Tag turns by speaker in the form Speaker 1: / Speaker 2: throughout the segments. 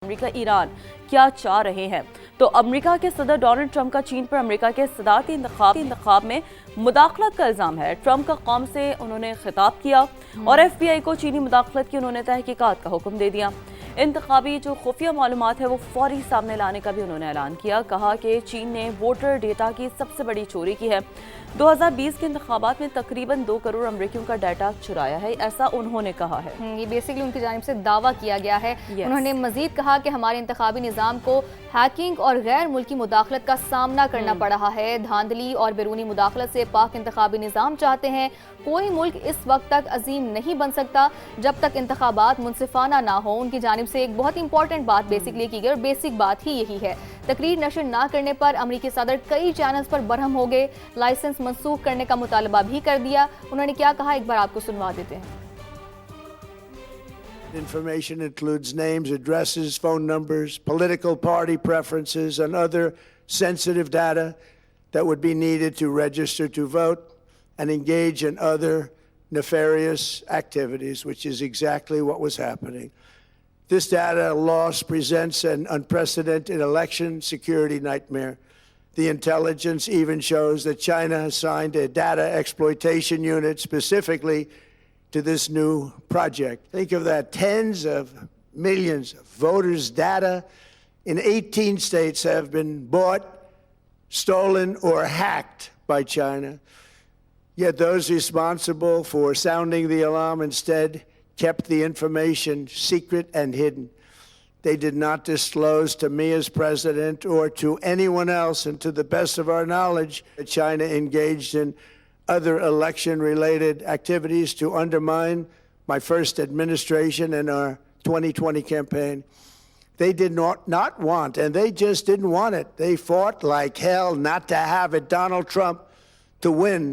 Speaker 1: امریکہ ایران کیا چاہ رہے ہیں؟ تو امریکہ کے صدر ڈونلڈ ٹرمپ کا چین پر امریکہ کے صدارتی انتخاب میں مداخلت کا الزام ہے۔ ٹرمپ کا قوم سے انہوں نے خطاب کیا اور ایف بی آئی کو چینی مداخلت کی انہوں نے تحقیقات کا حکم دے دیا۔ انتخابی جو خفیہ معلومات ہے وہ فوری سامنے لانے کا بھی انہوں نے اعلان کیا۔ کہا کہ چین نے ووٹر ڈیٹا کی سب سے بڑی چوری کی ہے۔ 2020 کے انتخابات میں تقریباً 2 کروڑ امریکیوں کا ڈیٹا چرایا ہے، ایسا انہوں نے کہا ہے۔
Speaker 2: یہ بیسیکلی ان کی جانب سے دعویٰ کیا گیا ہے۔ انہوں نے مزید کہا کہ ہمارے انتخابی نظام کو ہیکنگ اور غیر ملکی مداخلت کا سامنا کرنا پڑ رہا ہے۔ دھاندلی اور بیرونی مداخلت سے پاک انتخابی نظام چاہتے ہیں۔ کوئی ملک اس وقت تک عظیم نہیں بن سکتا جب تک انتخابات منصفانہ نہ ہوں۔ ان کی جانب سے ایک بہت امپورٹنٹ بات بیسکلی کی گئی اور بیسک بات ہی یہی ہے۔ تقریر نشر نہ کرنے پر امریکی صدر کئی چینلز پر برہم ہو گئے، لائسنس منسوخ کرنے کا مطالبہ بھی کر دیا۔ انہوں نے کیا کہا ایک بار آپ کو سنوا دیتے ہیں۔
Speaker 3: Information includes names, addresses, phone numbers, political party preferences, and other sensitive data that would be needed to register to vote and engage in other nefarious activities, which is exactly what was happening. This data loss presents an unprecedented election security nightmare. The intelligence even shows that China has signed a data exploitation unit specifically to this new project. Think of that, tens of millions of voters' data in 18 states have been bought, stolen, or hacked by China. Yet those responsible for sounding the alarm instead kept the information secret and hidden. They did not disclose to me as president or to anyone else, and to the best of our knowledge, that China engaged in other election-related activities to undermine my first administration and our 2020 campaign. They did not want, and they just didn't want it. They fought like hell not to have it Donald Trump to win,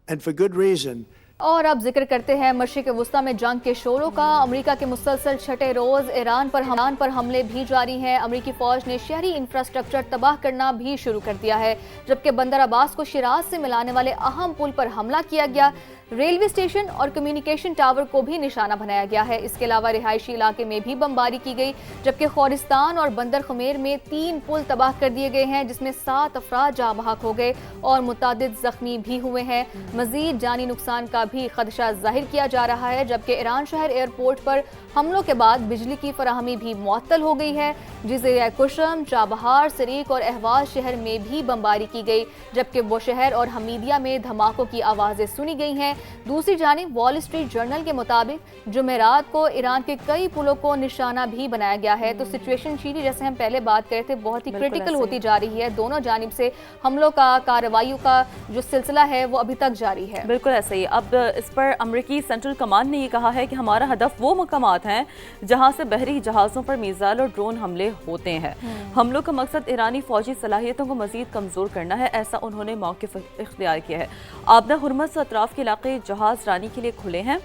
Speaker 3: and for good reason.
Speaker 2: اور اب ذکر کرتے ہیں مشرق وسطی میں جنگ کے شعلوں کا۔ امریکہ کے مسلسل چھٹے روز ایران پر حملے بھی جاری ہیں۔ امریکی فوج نے شہری انفراسٹرکچر تباہ کرنا بھی شروع کر دیا ہے، جبکہ بندر عباس کو شیراز سے ملانے والے اہم پل پر حملہ کیا گیا۔ ریلوے اسٹیشن اور کمیونیکیشن ٹاور کو بھی نشانہ بنایا گیا ہے۔ اس کے علاوہ رہائشی علاقے میں بھی بمباری کی گئی، جبکہ خورستان اور بندر خمیر میں 3 پل تباہ کر دیے گئے ہیں، جس میں 7 افراد جاں بحق ہو گئے اور متعدد زخمی بھی ہوئے ہیں۔ مزید جانی نقصان کا بھی خدشہ ظاہر کیا جا رہا ہے، جبکہ ایران شہر ایئرپورٹ پر حملوں کے بعد بجلی کی فراہمی بھی معطل ہو گئی ہے۔ جزیرہ قشم، چابہار، سریک اور اہواز شہر میں بھی بمباری کی گئی، جبکہ بوشہر اور حمیدیہ میں دھماکوں کی آوازیں سنی گئی ہیں۔ دوسری جانب وال اسٹریٹ جرنل کے مطابق جمعرات کو ایران کے کئی پلوں کو نشانہ بھی بنایا گیا ہے۔ تو سچویشن شیری جیسے ہم پہلے بات کرے تھے بہت ہی کرٹیکل ہوتی جا رہی ہے۔ دونوں جانب سے حملوں کا، کارروائیوں کا جو سلسلہ ہے وہ ابھی تک جاری ہے۔
Speaker 1: بالکل ایسا ہی۔ اب اس پر امریکی سینٹرل کمانڈ نے یہ کہا ہے کہ ہمارا ہدف وہ مقامات ہیں جہاں سے بحری جہازوں پر میزائل اور ڈرون حملے ہوتے ہیں۔ حملوں کا مقصد ایرانی فوجی صلاحیتوں کو مزید کمزور کرنا ہے، ایسا انہوں نے موقف اختیار کیا ہے۔ آبدہ ہرمز و اطراف کے علاقے جہاز رانی کے لیے کھلے ہیں۔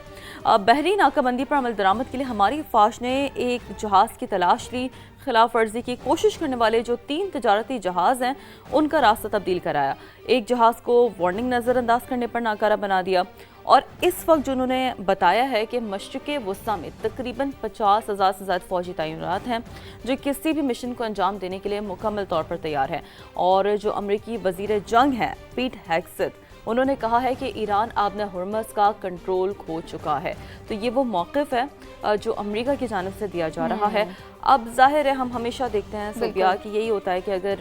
Speaker 1: بحری ناکہ بندی پر عمل درآمد کے لیے ہماری فوج نے ایک جہاز کی تلاش لی۔ خلاف ورزی کی کوشش کرنے والے جو 3 تجارتی جہاز ہیں ان کا راستہ تبدیل کرایا۔ ایک جہاز کو وارننگ نظر انداز کرنے پر ناکارہ بنا دیا، اور اس وقت جو انہوں نے بتایا ہے کہ مشرق وسطی میں تقریباً 50,000 سے زیادہ فوجی تعینات ہیں جو کسی بھی مشن کو انجام دینے کے لیے مکمل طور پر تیار ہیں۔ اور جو امریکی وزیر جنگ ہیں پیٹ ہیگسیتھ، انہوں نے کہا ہے کہ ایران آبنہ ہرمز کا کنٹرول کھو چکا ہے۔ تو یہ وہ موقف ہے جو امریکہ کی جانب سے دیا جا رہا ہے۔ اب ظاہر ہے ہم ہمیشہ دیکھتے ہیں صوبیا کہ یہی ہوتا ہے کہ اگر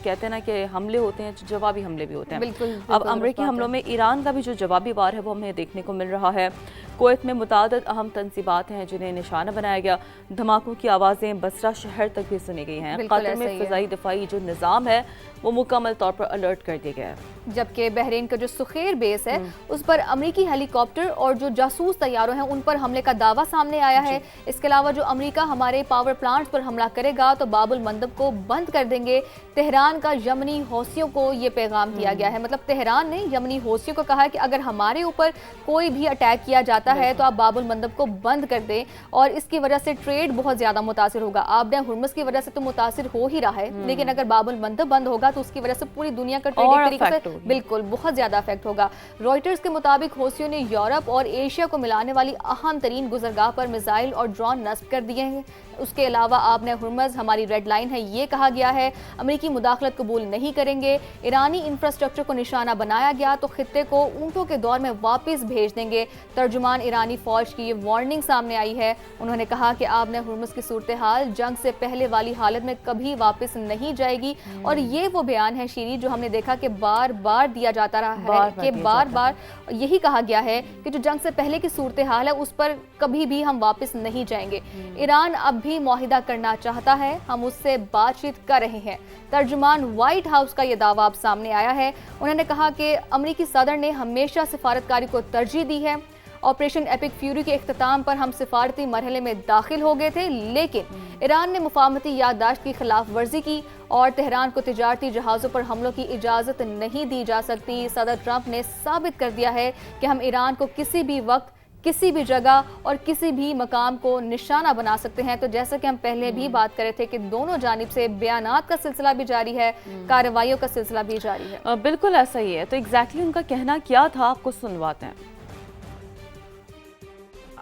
Speaker 1: کہتے ہیں نا کہ حملے ہوتے ہیں تو جوابی حملے بھی ہوتے ہیں۔ اب امریکی حملوں میں ایران کا بھی جو جوابی وار ہے وہ ہمیں دیکھنے کو مل رہا ہے۔ کویت میں متعدد اہم تنصیبات ہیں جنہیں نشانہ بنایا گیا۔ دھماکوں کی آوازیں بصرہ شہر تک بھی سنی گئی ہیں۔ قطر میں فضائی دفاعی جو نظام ہے وہ مکمل طور پر الرٹ کر دیا گیا ہے۔
Speaker 2: جبکہ بحرین کا جو سخیر بیس ہے اس پر امریکی ہیلی کاپٹر اور جو جاسوس طیاروں ہیں ان پر حملے کا دعویٰ سامنے آیا ہے۔ اس کے علاوہ جو امریکہ ہمارے پاور پلانٹس پر حملہ کرے گا تو باب المندب کو بند کر دیں گے۔ تہران کا یمنی حوثیوں کو یہ پیغام دیا گیا ہے، مطلب تہران نے یمنی حوثیوں کو کہا ہے کہ اگر ہمارے اوپر کوئی بھی اٹیک کیا جاتا ہے تو آپ باب المندب کو بند کر دیں، اور اس کی وجہ سے ٹریڈ بہت زیادہ متاثر ہوگا۔ آبدہ ہرمز کی وجہ سے تو متاثر ہو ہی رہا ہے، لیکن اگر باب المندب بند ہوگا تو اس کی وجہ سے پوری دنیا کا ٹریڈ ایک طریقے سے بالکل بہت زیادہ افیکٹ ہوگا۔ رائٹرز کے مطابق حوثیوں نے یورپ اور ایشیا کو ملانے والی اہم ترین گزرگاہ پر میزائل اور ڈرون نصب کر دیے ہیں۔ اس کے علاوہ آبِ ہرمز ہماری ریڈ لائن ہے، یہ کہا گیا ہے۔ امریکی مداخلت قبول نہیں کریں گے۔ ایرانی انفراسٹرکچر کو نشانہ بنایا گیا تو خطے کو اونٹوں کے دور میں واپس بھیج دیں گے۔ ترجمان ایرانی فوج کی یہ وارننگ سامنے آئی ہے۔ انہوں نے کہا کہ آبِ ہرمز کی صورتحال جنگ سے پہلے والی حالت میں کبھی واپس نہیں جائے گی، اور یہ وہ بیان ہے شیری جو ہم نے دیکھا کہ بار بار دیا جاتا رہا ہے کہ بار بار یہی کہا گیا ہے کہ جو جنگ سے پہلے کی صورتحال ہے اس پر کبھی بھی ہم واپس نہیں جائیں گے۔ ایران اب بھی معاہدہ کرنا چاہتا ہے، ہم اس سے بات چیت کر رہے ہیں۔ ترجمان وائٹ ہاؤس کا یہ دعویٰ اب سامنے آیا ہے۔ انہوں نے کہا کہ امریکی صدر نے ہمیشہ سفارتکاری کو ترجیح دی ہے۔ آپریشن ایپک فیوری کے اختتام پر ہم سفارتی مرحلے میں داخل ہو گئے تھے، لیکن ایران نے مفاہمتی یادداشت کی خلاف ورزی کی اور تہران کو تجارتی جہازوں پر حملوں کی اجازت نہیں دی جا سکتی۔ صدر ٹرمپ نے ثابت کر دیا ہے کہ ہم ایران کو کسی بھی وقت، کسی بھی جگہ اور کسی بھی مقام کو نشانہ بنا سکتے ہیں۔ تو جیسا کہ ہم پہلے بھی بات کرے تھے کہ دونوں جانب سے بیانات کا سلسلہ بھی جاری ہے، کارروائیوں کا سلسلہ بھی جاری ہے۔
Speaker 1: بالکل ایسا ہی ہے۔ تو ایگزیکٹلی ان کا کہنا کیا تھا، آپ کو سنواتے ہیں۔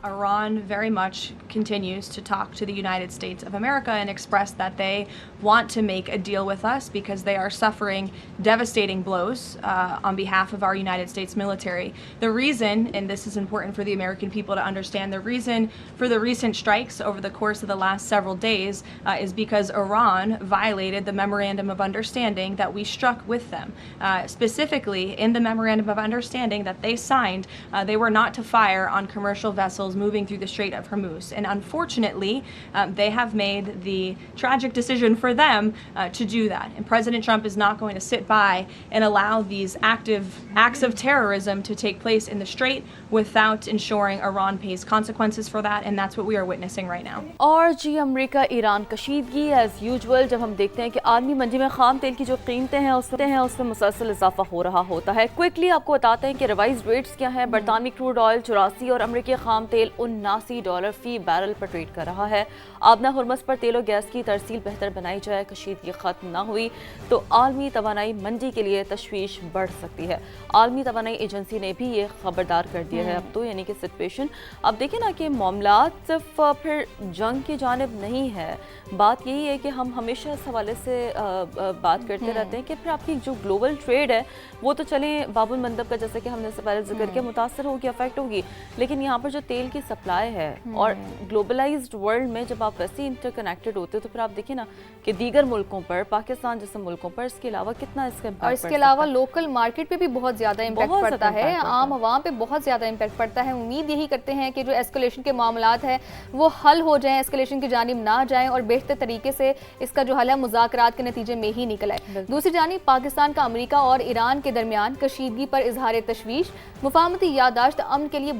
Speaker 4: Iran very much continues to talk to the United States of America and express that they want to make a deal with us because they are suffering devastating blows on behalf of our United States military. The reason, and this is important for the American people to understand, the reason for the recent strikes over the course of the last several days is because Iran violated the Memorandum of Understanding that we struck with them. Specifically, in the Memorandum of Understanding that they signed, they were not to fire on commercial vessels moving through the Strait of Hormuz. And unfortunately, they have made the tragic decision for them to do that. And President Trump is not going to sit by and allow these active acts of terrorism to take place in the Strait without ensuring Iran pays consequences for that. And that's what we are witnessing right now.
Speaker 1: اور جی امریکہ ایران کشیدگی as usual جب ہم دیکھتے ہیں کہ عالمی منڈی میں خام تیل کی جو قیمتیں ہیں اس میں مسلسل اضافہ ہو رہا ہوتا ہے۔ کوئکلی آپ کو بتاتے ہیں کہ ریوائز ریٹس کیا ہیں۔ برطانوی کروڈ آئل 84 اور امریکی خام تیل $79 فی بیرل پر ٹریڈ کر رہا ہے۔ آبِ ہرمز پر تیل و گیس کی ترسیل بہتر بنائی جائے، کشیدگی ختم نہ ہوئی تو عالمی توانائی منڈی کے لیے تشویش بڑھ سکتی ہے۔ عالمی توانائی ایجنسی نے بھی یہ خبردار کر دیا ہے اب تو، یعنی کہ سچویشن اب دیکھیں نا کہ معاملات صرف پھر جنگ کی جانب نہیں ہے۔ بات یہی ہے کہ ہم ہمیشہ اس حوالے سے بات کرتے رہتے ہیں کہ پھر آپ کی جو گلوبل ٹریڈ ہے وہ تو چلیں باب المندب کا جیسے کہ ہم نے اس سے پہلے ذکر کیا متاثر ہوگی، افیکٹ ہوگی، لیکن یہاں پر جو تیل کی سپلائی ہے اور گلوبلائزڈ ورلڈ میں جب آپ ویسے انٹر کنیکٹڈ ہوتے تو پھر آپ دیکھیں نا کہ دیگر ملکوں پر، پاکستان جیسے ملکوں پر اس کے علاوہ کتنا اس کا امپیکٹ
Speaker 2: اور اس کے علاوہ لوکل مارکیٹ پہ بھی بہت زیادہ امپیکٹ پڑتا ہے، عام عوام پہ بہت زیادہ امپیکٹ پڑتا ہے۔ امید یہی کرتے ہیں کہ جو ایسکلیشن کے معاملات ہیں وہ حل ہو جائیں، ایسکلیشن کی جانب نہ جائیں اور بہتر طریقے سے اس کا جو حل ہے مذاکرات کے نتیجے میں ہی نکل آئے۔ دوسری جانب پاکستان کا امریکہ اور ایران کے درمیان کشیدگی پر اظہار تشویش، مفاہمتی یادداشت امن کے لیے